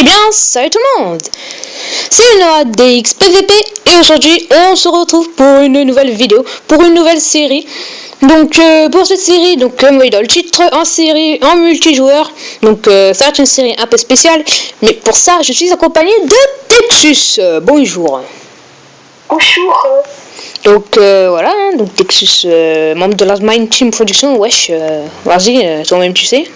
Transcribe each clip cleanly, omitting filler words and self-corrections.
Eh bien, salut tout le monde. C'est Noah DX PVP et aujourd'hui on se retrouve pour une nouvelle vidéo, pour une nouvelle série. Donc pour cette série, donc comme vous voyez dans le titre, en série en multijoueur. Donc ça va être une série un peu spéciale, mais pour ça je suis accompagné de Texus. Bonjour. Bonjour. Donc voilà, donc Texus, membre de la Mind Team Production, wesh, vas-y, toi-même tu sais.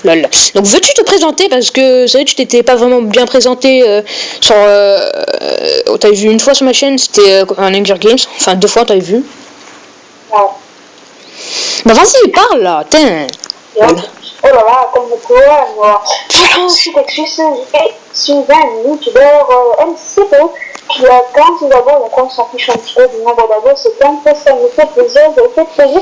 Lol. Donc veux-tu te présenter parce que c'est vrai que tu t'étais pas vraiment bien présenté sur t'avais vu une fois sur ma chaîne, c'était un Hunger Games, enfin 2 fois t'avais vu. Ouais. Bah vas-y parle là, tiens. Voilà. Oh là là, comme vous pouvez voir, je suis Texus et je suis un youtubeur MCP qui a 40 abonnés, donc on s'en fiche un petit peu du nombre d'abonnés, c'est plein de ça me fait plaisir, ça me fait plaisir.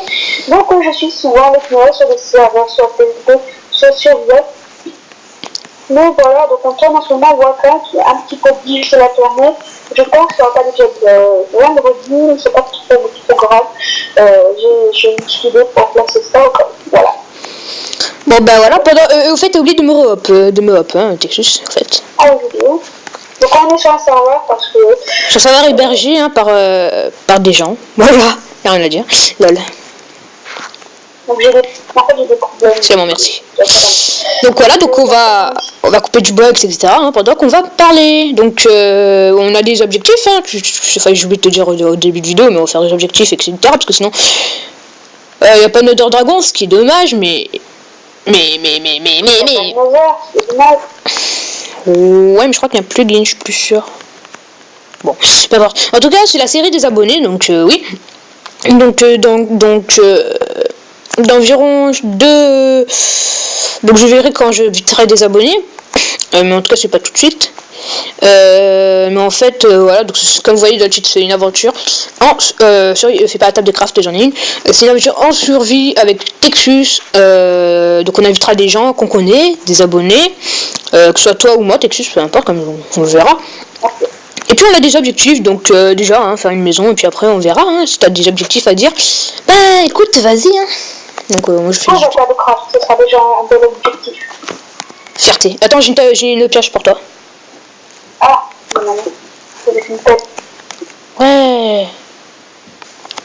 Donc je suis souvent avec moi sur des serveurs, sur PvP, sur Survival. Mais voilà, donc on tourne en ce moment Waka qui est un petit peu difficile à tourner. Je pense que ça va pas déjà vendredi, c'est pas trop grave. J'ai une petite idée pour placer ça, voilà. Bon ben voilà, au fait t'as oublié de me hop, hein, Texus, en fait. Ah oui, donc on est sur un serveur parce que... Sur un serveur hébergé hein, par des gens, voilà, y'a rien à dire, lol. Donc j'ai des problèmes. C'est bon, merci. Donc voilà, donc on va couper du bois, etc. Hein, pendant qu'on va parler. Donc on a des objectifs, hein. J'ai oublié de te dire au début de vidéo, mais on va faire des objectifs, etc. Parce que sinon, il n'y a pas de Nether Dragon, ce qui est dommage, mais... Ouais, mais je crois qu'il n'y a plus de ligne, je suis plus sûr. Bon, pas grave. En tout cas, c'est la série des abonnés, donc oui. Donc d'environ 2... Donc je verrai quand je viterai des abonnés. Mais en tout cas, c'est pas tout de suite. Mais en fait, voilà, donc comme vous voyez dans le titre, c'est une aventure. C'est pas la table de craft, j'en ai une. C'est une aventure en survie avec Texus. Donc on invitera des gens qu'on connaît, des abonnés, que ce soit toi ou moi, Texus, peu importe, comme on verra. Et puis on a des objectifs, donc déjà, hein, faire une maison, et puis après on verra, hein, si tu as des objectifs à dire. Bah écoute, vas-y, hein. Donc moi je fais... je vais faire de craft, ce sera déjà un bel objectif. Fierté. Attends, j'ai une pioche pour toi. Ah, non, c'est une pelle. Ouais.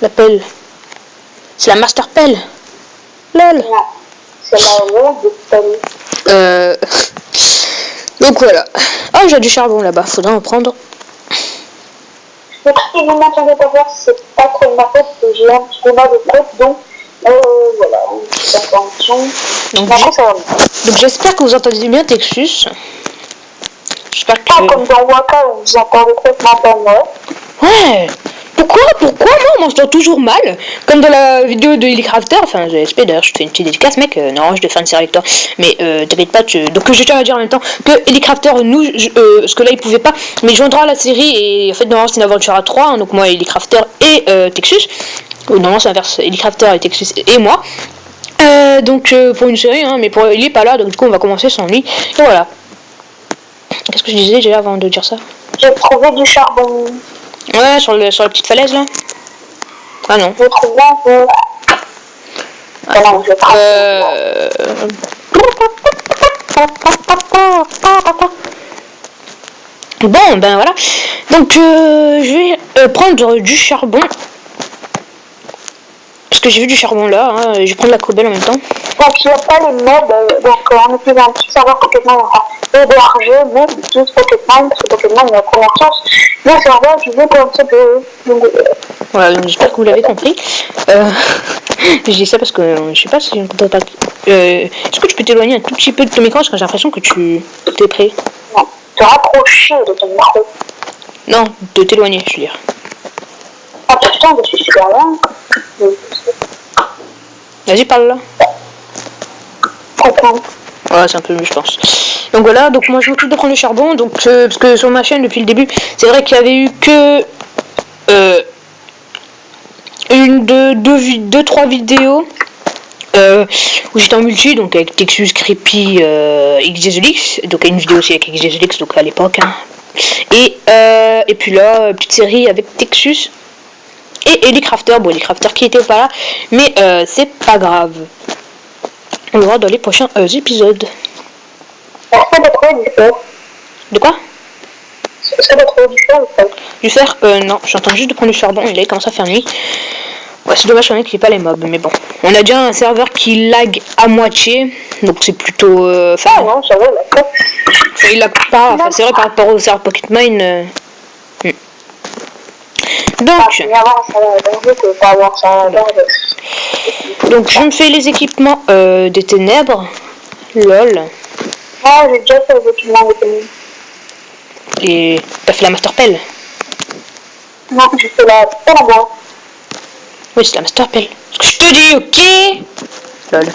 La pelle. C'est la master pelle. Lol. Non, c'est la longue pelle. Donc voilà. Oh, j'ai du charbon là-bas, faudra en prendre. Donc si vous m'entendez pas voir, c'est pas trop de ma faute, j'ai un petit peu mal de tête, donc voilà, une petite information. Donc j'espère que vous entendez bien Texus. J'espère que... Pas comme dans Waka où vous entendez complètement mal. Ouais. Pourquoi moi on m'entend toujours mal? Comme dans la vidéo de Illycrafter, enfin j'espère d'ailleurs je te fais une petite dédicace mec, non je vais faire une série avec toi, mais t'inquiète pas, donc je tiens à dire en même temps que Illycrafter parce que là il pouvait pas, mais il joindra la série et en fait normalement c'est une aventure à 3, hein, donc moi Illycrafter et Texus, ou normalement c'est l'inverse, Illycrafter et Texus et moi, donc pour une série, hein, mais il est pas là, donc du coup on va commencer sans lui, et voilà. Qu'est-ce que je disais déjà avant de dire ça? J'ai trouvé du charbon. Ouais, sur la petite falaise là. Ah non. Je trouve un peu. Bon, ben voilà. Donc, je vais prendre du charbon. Parce que j'ai vu du charbon là. Hein, je vais prendre la cobble en même temps. Donc, il n'y a pas les mobs. Donc, on est plus dans un petit serveur Pokémon hébergé, mais juste Pokémon, parce que Pokémon est la première source. Le serveur, je veux comme ça que. Voilà, donc j'espère que vous l'avez compris. Je dis ça parce que je sais pas si on peut pas. Est-ce que tu peux t'éloigner un tout petit peu de ton micro parce que j'ai l'impression que tu t'es prêt. Non, te rapprocher de ton micro. Non, de t'éloigner, je veux dire. Ah putain, je suis super loin. Vas-y, parle là. Comprends. Ouais, c'est un peu mieux, je pense. Donc voilà, donc moi je m'occupe de prendre le charbon, donc parce que sur ma chaîne depuis le début, c'est vrai qu'il y avait eu que deux, trois vidéos où j'étais en multi, donc avec Texus, Creepy, XDZLX, donc une vidéo aussi avec XDZLX, donc à l'époque, hein. Et puis là, petite série avec Texus et Illycrafter, bon Illycrafter qui était pas là, mais c'est pas grave. On le verra dans les prochains épisodes. Est-ce que t'as trouvé du fer? De quoi? Est-ce que t'as trouvé du fer ou pas? Du fer? Non, je suis en train juste de prendre du charbon, il est commencé à faire nuit. Ouais, c'est dommage qu'il n'y ait pas les mobs, mais bon. On a déjà un serveur qui lag à moitié, donc c'est plutôt... Ah non, ça va, d'accord. Il lag pas, enfin c'est vrai par rapport au serveur Pocket Mine... Donc, donc je me fais les équipements des ténèbres. LOL. Ah, j'ai déjà fait les équipements des ténèbres. Et t'as fait la Master Pelle? Non, j'ai fait la pelle en bois. Oui, c'est la Master Pelle. Ce que je te dis, ok? LOL.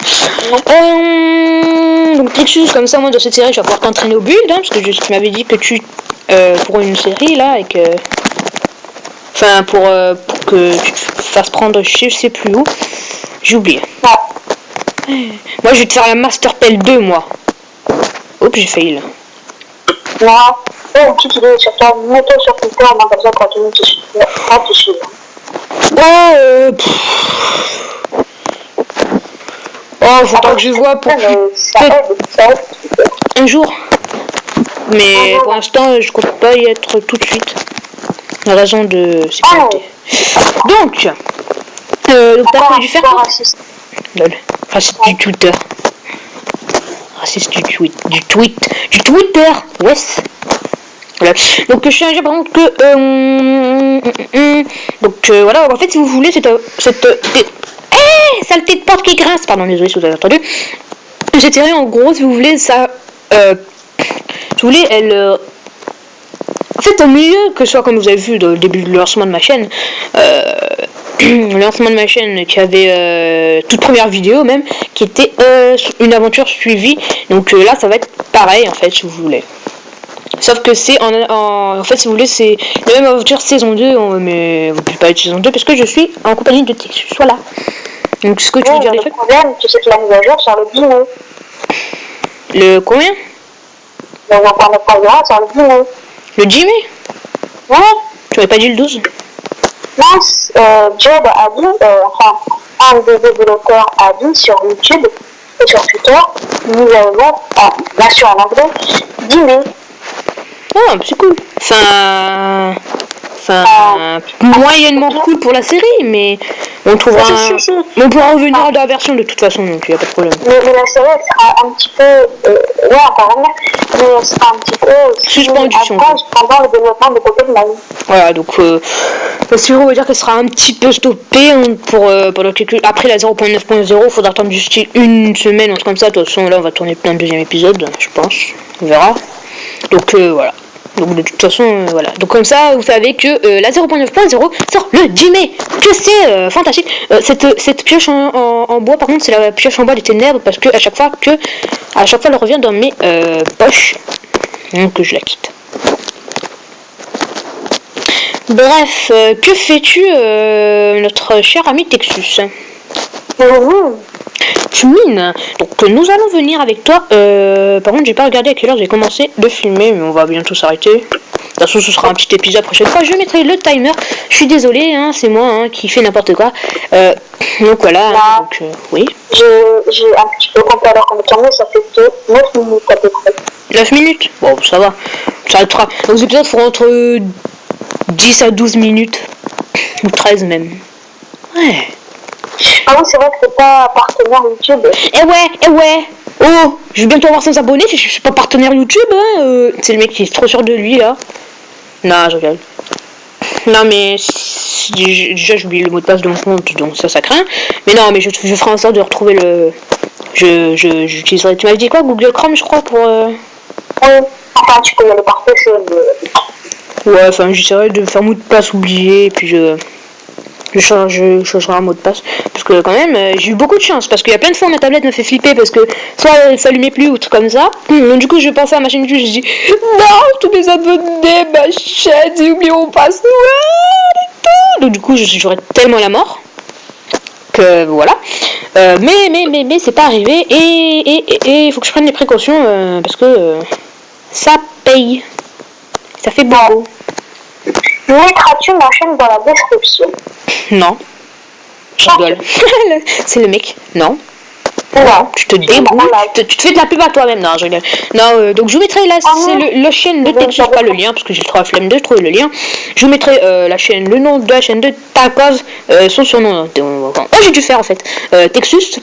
Donc Texus, comme ça, moi dans cette série, je vais pouvoir t'entraîner au build, hein, parce que tu m'avais dit que tu... pour une série, là, avec... Enfin, pour que tu te fasses prendre je sais plus où. J'ai oublié. Ouais. Moi, je vais te faire la Master Pelle 2, moi. Oups, j'ai failli, là. Moi, une petite idée sur toi, mets-toi sur Twitter, moi, comme ça, quand tu me suis. Oh, faudra que je vois pour... Ça aide. Un jour. Mais pour l'instant, je compte pas y être tout de suite. En raison de sécurité. Donc, t'as fait du fer quoi? Lol. Raciste du Twitter. Raciste du Twitter. Wesh. Voilà. Donc je tiens à dire par contre que donc voilà, en fait si vous voulez cette saleté de porte qui grince, pardon, désolé si vous avez entendu. Cette série en gros si vous voulez ça si vous voulez elle en fait au milieu, que ce soit comme vous avez vu au début du lancement de ma chaîne, le lancement de ma chaîne qui avait toute première vidéo même, qui était une aventure suivie, donc là ça va être pareil en fait si vous voulez. Sauf que c'est en fait si vous voulez c'est la même aventure saison 2, mais vous pouvez pas être saison 2 parce que je suis en compagnie de Texus, voilà. Donc ce que tu veux dire les trucs. Le problème, tu sais que la mise à jour sur le 10 mai. Le combien? On va prendre le programme sur le 10 mai. Le 10 mai? Ouais. Tu m'avais pas dit le 12? Non, Job a dit, enfin, un des développeurs a dit sur YouTube et sur Twitter, nous avons, version en anglais, 10 mai. Ah, c'est cool. Enfin, moyennement cool pour la série, mais on trouvera on pourra revenir dans la version de toute façon, donc il n'y a pas de problème. Mais la série elle sera un petit peu, ouais, apparemment, mais elle sera un petit peu suspendue pendant le développement de Pocket Mine. Voilà, donc la série on va dire qu'elle sera un petit peu stoppée pendant quelques... Après la 0.9.0, il faudra attendre juste une semaine, un truc comme ça. De toute façon, là on va tourner plein de deuxième épisode, je pense, on verra. Donc voilà. Donc de toute façon, voilà. Donc comme ça, vous savez que la 0.9.0 sort le 10 mai. Que c'est fantastique. Cette pioche en bois, par contre, c'est la pioche en bois des ténèbres parce que à chaque fois, elle revient dans mes poches. Donc je la quitte. Bref, que fais-tu, notre cher ami Texus? Tu mines. Donc nous allons venir avec toi. Par contre j'ai pas regardé à quelle heure j'ai commencé de filmer, mais on va bientôt s'arrêter. De toute façon ce sera un petit épisode prochaine fois. Je mettrai le timer. Je suis désolée, hein, c'est moi qui fait n'importe quoi. Donc voilà. Donc, oui. J'ai un petit peu compté alors qu'on est tourné, ça fait 9 minutes à peu près. 9 minutes? Bon ça va. Ça arrêtera. Donc les épisodes feront entre 10 à 12 minutes. Ou 13 même. Ouais. Ah oui, c'est vrai que c'est pas partenaire YouTube. Eh ouais. Oh, je vais bientôt avoir 100 abonnés, je suis pas partenaire YouTube, hein. C'est le mec qui est trop sûr de lui, là. Non, je regarde. Non, mais déjà, j'ai oublié le mot de passe de mon compte, donc ça craint. Mais non, mais je ferai en sorte de retrouver le... J'utiliserai... Tu m'avais dit quoi? Google Chrome, je crois, pour... Oui, enfin, tu peux y aller par PC, mais... Ouais, enfin, j'essaierai de faire mot de passe oublié, et puis je changerai un mot de passe parce que quand même j'ai eu beaucoup de chance parce qu'il y a plein de fois ma tablette me fait flipper parce que soit elle s'allumait plus ou tout comme ça. Donc du coup je pensais à ma chaîne YouTube, j'ai dit non, tous les abonnés, ma chaîne, j'ai oublié mon password et tout. Donc du coup j'aurais tellement la mort que voilà. Mais c'est pas arrivé et il faut que je prenne des précautions parce que ça paye, ça fait beaucoup. Mettras-tu ma chaîne dans la description? Non. Je rigole. C'est le mec. Non. Voilà. Tu te débrouilles, tu te fais de la pub à toi-même. Non, je rigole. Non, donc je vous mettrai la chaîne de Texus, pas le lien, parce que j'ai trop la flemme de trouver le lien. Je vous mettrai le nom de la chaîne de Tarkov, son surnom. Oh, j'ai dû faire en fait. Texus,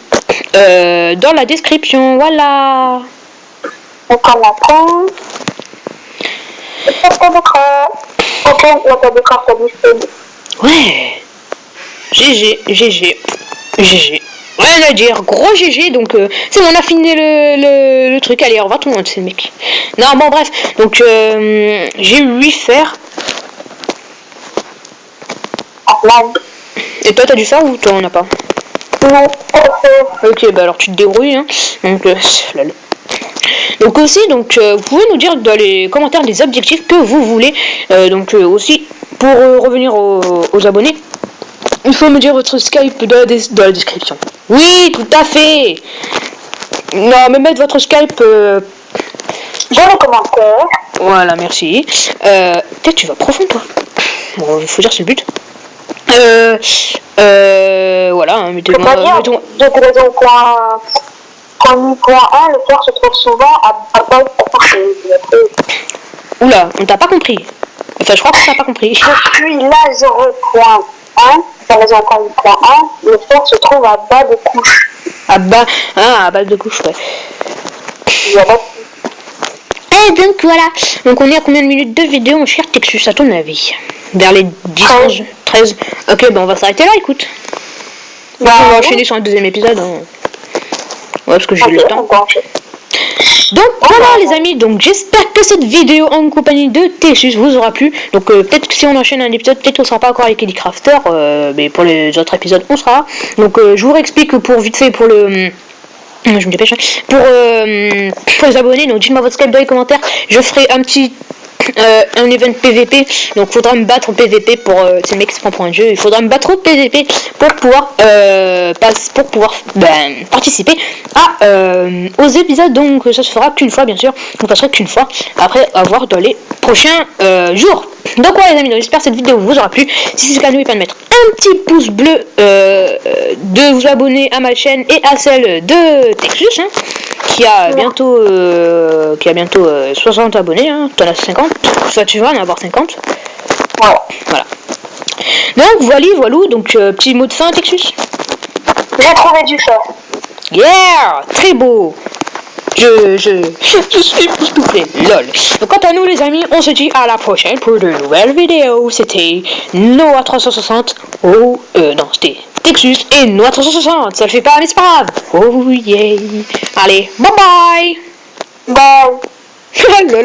dans la description, voilà. Donc on apprend. Ok, la table de carte est disponible. Ouais. GG. Rien à dire, gros GG, donc c'est bon, on a fini le truc. Allez, au revoir tout le monde, c'est le mec. Non, bon, bref, donc j'ai 8 fers. Et toi, t'as dû faire ou toi, on a pas? Non, ok, bah alors tu te débrouilles, hein. Donc aussi, vous pouvez nous dire dans les commentaires les objectifs que vous voulez. Aussi, pour revenir aux abonnés, il faut me dire votre Skype dans la description. Oui, tout à fait. Non, mais mettre votre Skype dans les commentaires. Voilà, merci. Peut-être tu vas profond, toi. Bon, il faut dire c'est le but. Voilà, hein, mettez-moi... Quand point 1, le port se trouve souvent à bas de couche. Oula, on t'a pas compris. Enfin, je crois que t'as pas compris. Depuis la 0.1, dans la 0.1, le port se trouve à bas de couche. À bas de couche, ouais. Et donc voilà. Donc on est à combien de minutes de vidéo, mon cher Texus, à ton avis? Vers les 10, 13. Ok, on va s'arrêter là, écoute. On va enchaîner sur un deuxième épisode. Hein. Ouais, parce que j'ai le temps. Donc voilà les amis, donc j'espère que cette vidéo en compagnie de Texus vous aura plu. Donc peut-être que si on enchaîne un épisode, peut-être qu'on sera pas encore avec Ellie Crafter, mais pour les autres épisodes on sera. Donc je vous réexplique pour vite fait pour le... je me dépêche. Pour les abonnés, donc dites-moi votre Skype dans les commentaires. Je ferai un petit... un event PVP, donc il faudra me battre au PVP pour c'est le mec qui se prend pour un jeu, il faudra me battre au PVP pour pouvoir participer aux épisodes. Donc ça se fera qu'une fois, bien sûr, on passera qu'une fois après avoir dans les prochains jours. Donc voilà les amis, j'espère que cette vidéo vous aura plu. Si c'est le cas, n'oubliez pas de mettre un petit pouce bleu, de vous abonner à ma chaîne et à celle de Texus, hein, qui a bientôt 60 abonnés, hein. T'en as 50, soit tu vas en avoir 50. Voilà. Donc voilà, donc petit mot de fin, Texus. J'ai trouvé du feu. Yeah, très beau. Je suis époustouflé, lol. Donc quant à nous les amis, on se dit à la prochaine pour de nouvelles vidéos. C'était Noah 360. Non, c'était Texus et Noah 360. Ça le fait pas, mais c'est pas grave. Oh yeah. Allez, bye bye. Bye. Lol.